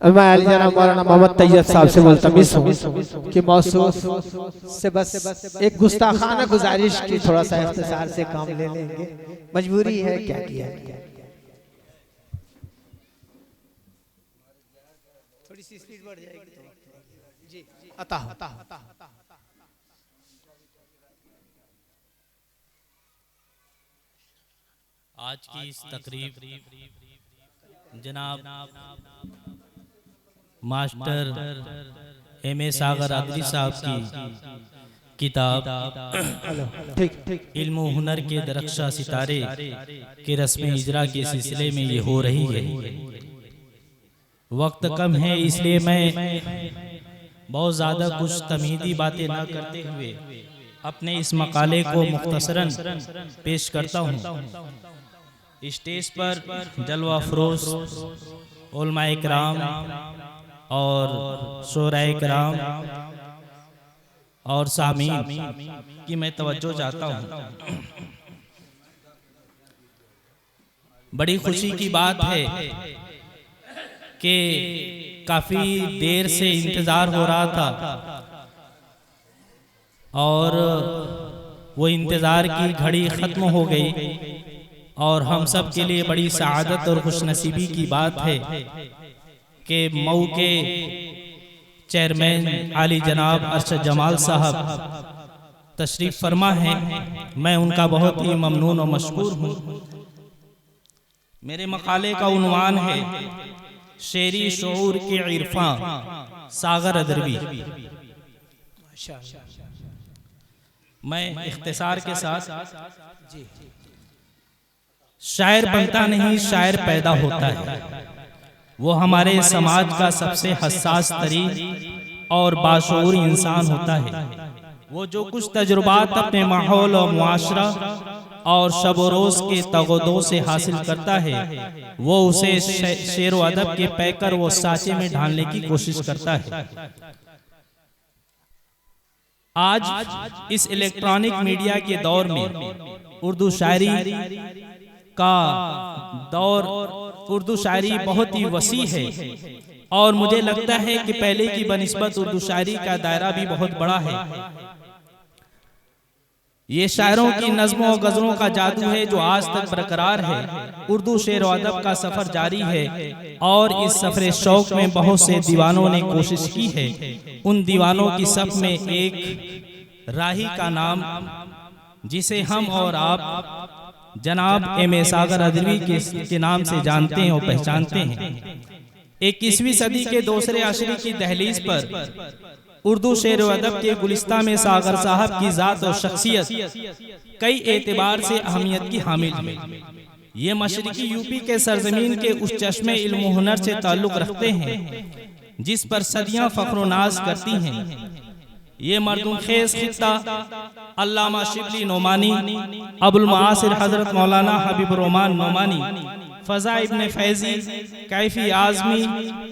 मैं अली जनाब मौलाना मोहम्मद तैयब साहब से मुल्तमिस हूँ कि मौसूल से बस एक गुस्ताखाना गुजारिश की थोड़ा सा इख्तिसार से काम ले लेंगे, मजबूरी है, क्या किया। थोड़ी सी स्पीड बढ़ जाएगी जी। आज की इस तकरीब जनाब मास्टर M.A. सागर अदरी साहब की किताब इल्म हुनर के दरख्शा सितारे के रस्म इजरा के सिलसिले में ये हो रही है। वक्त कम है इसलिए मैं बहुत ज़्यादा कुछ तमहीदी बातें ना करते हुए अपने इस मकाले को मुख्तसरन पेश करता हूँ। स्टेज पर जलवा फरोश उलमाए किराम और शोराए किराम और सामीन की मैं तवज्जो चाहता हूँ। बड़ी खुशी की बात है कि काफ़ी देर से इंतज़ार हो रहा था और वो इंतज़ार की घड़ी ख़त्म हो गई और हम सब के लिए बड़ी सआदत और खुशनसीबी की बात है कि मऊ के चेयरमैन आली जनाब अरशद जमाल साहब तशरीफ़ फरमा हैं। मैं उनका बहुत ही ममनून और मशकूर हूँ। मेरे मकाले का उन्वान है शेरी शऊर के इरफां सागर अदरवी। मैं इख्तिसार के साथ शायर बनता नहीं शायर पैदा होता है। वो हमारे समाज का सबसे हसास तरीन और बाशऊर इंसान होता है। वो जो कुछ तजुर्बात अपने माहौल और मुआशरा और शब व रोज़ के तगोदों से हासिल करता है वो उसे शेर व अदब के पैकर वो साँचे में ढालने की कोशिश करता है। आज इस इलेक्ट्रॉनिक मीडिया के दौर में उर्दू शायरी का दौर, उर्दू शायरी बहुत ही वसी है और मुझे लगता है कि पहले की बनिस्बत उर्दू शायरी का दायरा भी बहुत बड़ा है। ये शायरों की नज़्मों और गज़लों का जादू है जो आज तक बरकरार है। उर्दू शेर व अदब का सफ़र जारी है और इस सफ़र शौक में बहुत से दीवानों ने कोशिश की है। उन दीवानों की सफ़ में एक राही का नाम जिसे हम और आप जनाब M.A. सागर अदरवी के नाम से जानते हैं और पहचानते हैं। 21वीं सदी के दूसरे अशरी की दहलीज पर उर्दू शेर व अदब के गुलिस्ता में सागर साहब की ज़ात और शख्सियत कई एतबार से अहमियत की हामिल है। ये मशरिकी यूपी के सरजमीन के उस चश्मे इल्म हुनर से ताल्लुक़ रखते हैं जिस पर सदियाँ फ़ख्र नाज करती हैं। ये मर्दुम खेज खित्ता अल्लामा शिबली नोमानी, अबुल मुआसिर हजरत मौलाना हबीबुर रहमान नोमानी, फ़ज़ा इब्न फैज़ी, कैफ़ी आज़मी,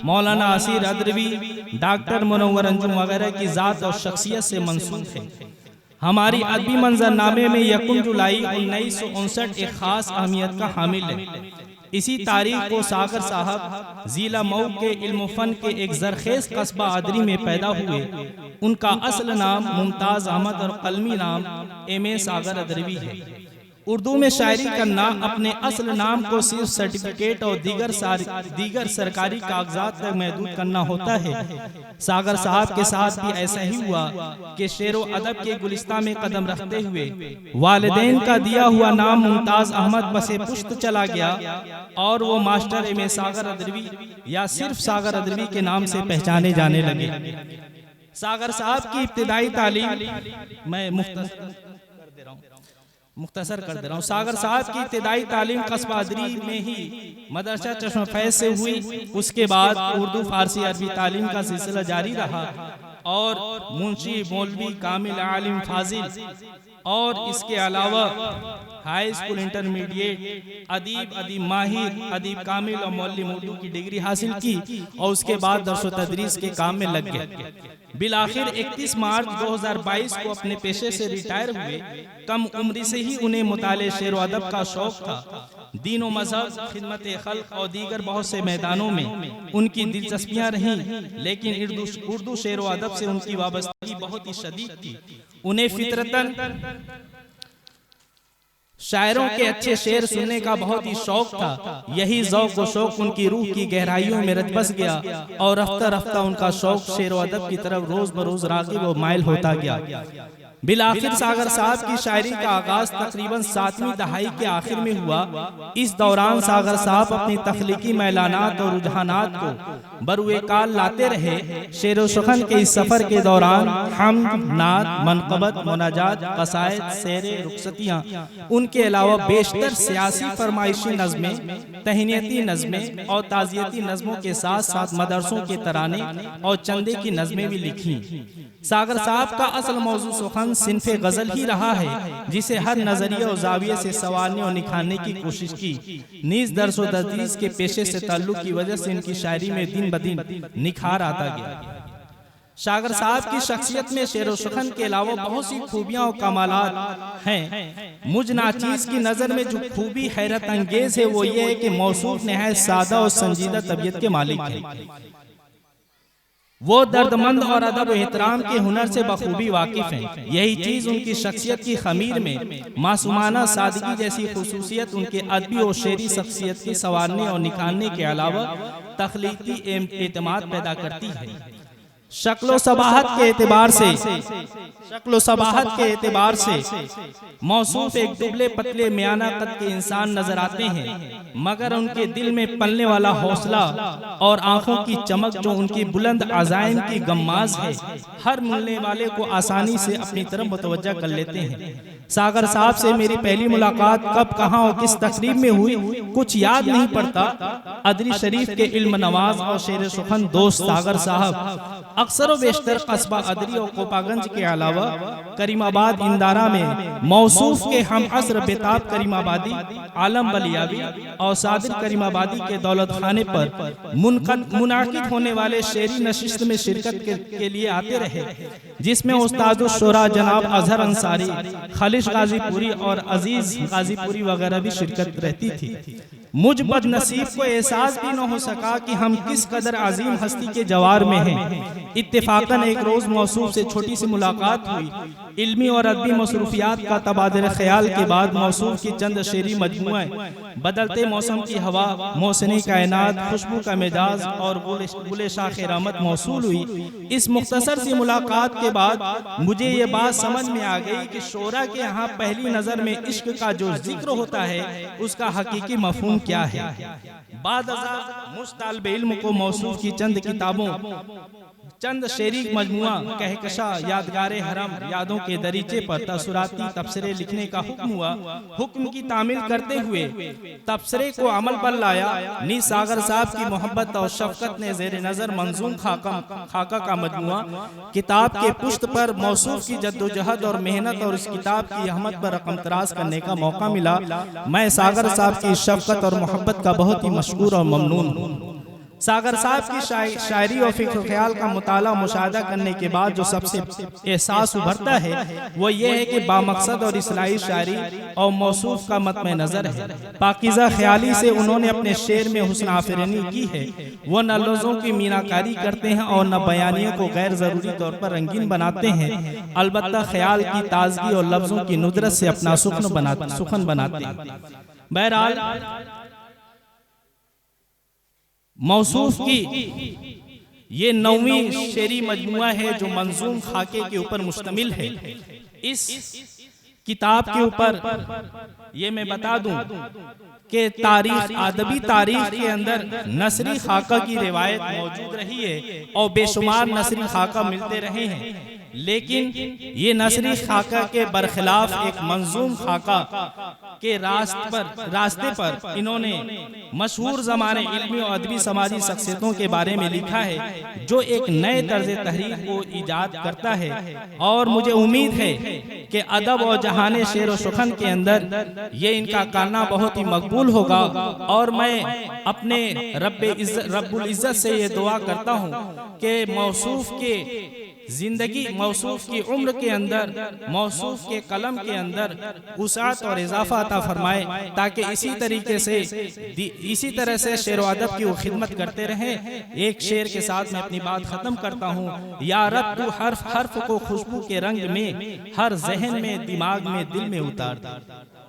मौलाना असीर अदरवी, डॉक्टर मुनव्वर अंजुम वगैरह की ज़ात और शख्सियत से मंसूब है। हमारी अदबी मंजरनामे में 1 जुलाई 1959 एक ख़ास अहमियत का हामिल है। इसी तारीख को सागर साहब ज़िला मऊ के इल्म फ़न के एक ज़रखेज़ कस्बा अदरी में पैदा हुए। उनका असल नाम मुमताज़ अहमद और कलमी नाम M.A. सागर अदरवी है। उर्दू में शायरी करना अपने असल नाम को सिर्फ सर्टिफिकेट और दीगर सरकारी कागजात तक महदूद करना होता है। सागर साहब के साथ भी ऐसा ही हुआ कि शेर व अदब के गुलिस्ता में कदम रखते हुए वालिदैन का दिया हुआ नाम मुमताज़ अहमद बसे पुश्त चला गया और वो मास्टर M.A. सागर अदरवी या सिर्फ सागर अदरवी के नाम से पहचाने जाने लगे। सागर साहब की इब्तिदाई तालीम मैं मुख्तसर कर दे रहा हूँ। सागर साहब की इब्तिदाई तालीम कस्बा अदरी में ही मदरसा चश्मा फैज़ से हुई। उसके बाद उर्दू फारसी अरबी तालीम का सिलसिला जारी रहा और मुंशी मौलवी कामिल आलिम फाजिल और इसके अलावा हाई स्कूल इंटरमीडिएट अदीब माहिर अदीब कामिल और मौलवी उर्दू की डिग्री हासिल की और उसके बाद दर्स व तदरीस के काम में लग गए। बिलाखिर 31 मार्च 2022 को अपने पेशे से रिटायर हुए। कम उम्र से ही उन्हें मुताले शेर व अदब का शौक था दीन व मजहब, खिदमत खल्क और दीगर बहुत से मैदानों में उनकी दिलचस्पियां रहीं, लेकिन उर्दू शेर व अदब से उनकी वाबस्तगी बहुत ही शदीद थी। उन्हें फितरतन शायरों के अच्छे शेर सुनने का बहुत ही शौक था। यही ज़ौक़ व शौक उनकी रूह की गहराइयों में रच बस गया और रफ्ता रफ्ता उनका शौक शेर व अदब की तरफ रोज बरोज राग़िब व माइल होता गया। बिलाखिर सागर साहब की शायरी का आगाज तकरीबन 7वीं दहाई के आखिर में हुआ। इस दौरान सागर साहब अपनी तख्लीकी मैलानात और रुझानात को बरुए काल लाते रहे। शेर व सुखन के इस सफर के दौरान हम, नात, मनक़बत, मुनाजात, क़साइद, शेरे, रुखसतियाँ, उनके अलावा बेशतर सियासी फरमाइशी नज़में, तहनीती नज़में और ताज़ियती नज़मों के साथ साथ मदरसों के तराने और चंदे की नज़में भी लिखीं। सागर साहब का असल मौजू सुखन सिन्फ़े गज़ल ही रहा है, जिसे हर नज़रिए और ज़ाविये से संवारने और निखारने की कोशिश की। नीज़ दर्स व तदरीस के पेशे से ताल्लुक़ की वजह से इनकी शायरी में दिन ब दिन निखार आता गया। सागर साहब की शख्सियत में शेर व सुखन के अलावा बहुत सी खूबियाँ और कमालात हैं। मुझ नाचीज़ की नज़र में जो खूबी हैरत अंगेज़ है वो ये है कि मौसूफ नहायत सादा और संजीदा तबीयत के मालिक है। वो दर्दमंद और अदब एहतराम के हुनर से बखूबी वाकिफ हैं। यही चीज़ उनकी शख्सियत की खमीर में मासूमाना सादगी जैसी खुसूसियत उनके अदबी और शेरी शख्सियत की संवारने और निखारने के अलावा तख्लीकी एतमाद पैदा करती है। शक्लो सबाहत के एतबार से मौसूफ एक दुबले पतले मियाना कद के इंसान नजर आते हैं, मगर उनके दिल में पलने वाला हौसला और आंखों की चमक जो उनकी बुलंद अज़ाइम की गम्माज है, हर मिलने वाले को आसानी से अपनी तरफ मुतवज्जा कर लेते हैं। सागर साहब से मेरी पहली मुलाकात कब, कहाँ और किस तकरीब में हुई कुछ याद नहीं पड़ता। अदरी शरीफ के इल्म नवाज और शेर सुखन दोस्त सागर साहब अक्सर व बेशतर कस्बा अदरी और कोपागंज के अलावा करीमाबाद इंदारा में मौसूफ के हम असर बेताब करीमाबादी, आलम बलियावी और सादिर करीमाबादी के दौलत खाने पर मुनाकिद होने वाले शेरी नशिस्त में शिरकत के लिए आते रहे, जिसमें उस्ताद शुरा जनाब अजहर अंसारी, खालिश गाजीपुरी और अजीज गाजीपुरी वगैरह भी शिरकत रहती थी। मुझ बदनसीब को एहसास भी न हो सका कि हम किस कदर अजीम हस्ती के जवार में हैं। इत्तेफाकन एक रोज मौसूफ से छोटी सी मुलाकात हुई। इल्मी और अदबी मसरूफियात का तबादला ख्याल के बाद मौसूफ की चंद शेरी मजमुए, बदलते मौसम की हवा, मौसमी कायनात, खुशबू का मिजाज और गुले शाख रहमत मौसूल हुई। इस मुख्तसर सी मुलाकात के बाद मुझे ये बात समझ में आ गई कि शोरा के यहाँ पहली नजर में इश्क का जो जिक्र होता है उसका हकीकी मफहूम क्या है। बाद मुझ तालिबे इल्म को मौसूफ की चंद किताबों, चंद शेरी मजमुआ, कहकशा, यादगारे हरम, यादों के दरीचे पर तसुराती तबसरे लिखने का हुक्म हुआ। हुक्म की तामील करते हुए तबसरे को अमल पर लाया। नी सागर साहब की मोहब्बत और शफकत ने जेर नजर मंजूम खाका का मजमुआ किताब के पुश्त पर मौसूफ की जद्दोजहद और मेहनत और इस किताब की अहमद पर रकम तराज करने का मौका मिला। मैं सागर साहब की शफकत और मोहब्बत का बहुत ही मशकूर और ममनून हूँ। सागर साहब की शायरी और फिक्र ख्याल का मुताला मुशाहदा करने के बाद जो सबसे एहसास उभरता है वो ये है कि बामकसद और इस्लाही शायरी और मौसूफ का मतमे नज़र है। पाकीज़ा ख्याली से उन्होंने अपने शेर में हुस्न आफरीनी की है। वो न लफ्ज़ों की मीनाकारी करते हैं और न बयानियों को गैर ज़रूरी तौर पर रंगीन बनाते हैं, अलबत्ता ख्याल की ताजगी और लफ्ज़ों की नुदरत से अपना सुखन बनाते हैं। बहरहाल मौसूफ की ये 9वीं शेरी मजमुआ है जो मंजूम खाके के ऊपर मुश्तमिल है। इस किताब के ऊपर ये मैं बता दूं कि तारीख, अदबी तारीख के अंदर नसरी खाका की रिवायत मौजूद रही है और बेशुमार नसरी खाका मिलते रहे हैं, लेकिन ये नसरी खाका के बरखिलाफ एक मंजूम खाका के रास्ते पर इन्होंने मशहूर ज़माने इल्मी और अदबी समाजी शख्सियतों के बारे में लिखा है जो एक नए तर्ज तहरीर को ईजाद करता है। और मुझे उम्मीद है कि अदब और जहाने शेर व सुखन के अंदर ये इनका करना बहुत ही मकबूल होगा। और मैं अपने रब्बुल इज़्ज़त से ये दुआ करता हूँ कि मौसूफ के जिंदगी मौसूफ की उम्र के अंदर, मौसूफ के कलम के अंदर वुसाअत और इजाफा अता फरमाए, ताकि इसी तरीके से इसी तरह से शेर व अदब की वो खिदमत करते रहें। एक शेर के साथ मैं अपनी बात खत्म करता हूँ। या रब तू हर्फ हर्फ को खुशबू के रंग में, हर जहन में, दिमाग में, दिल में उतार दे।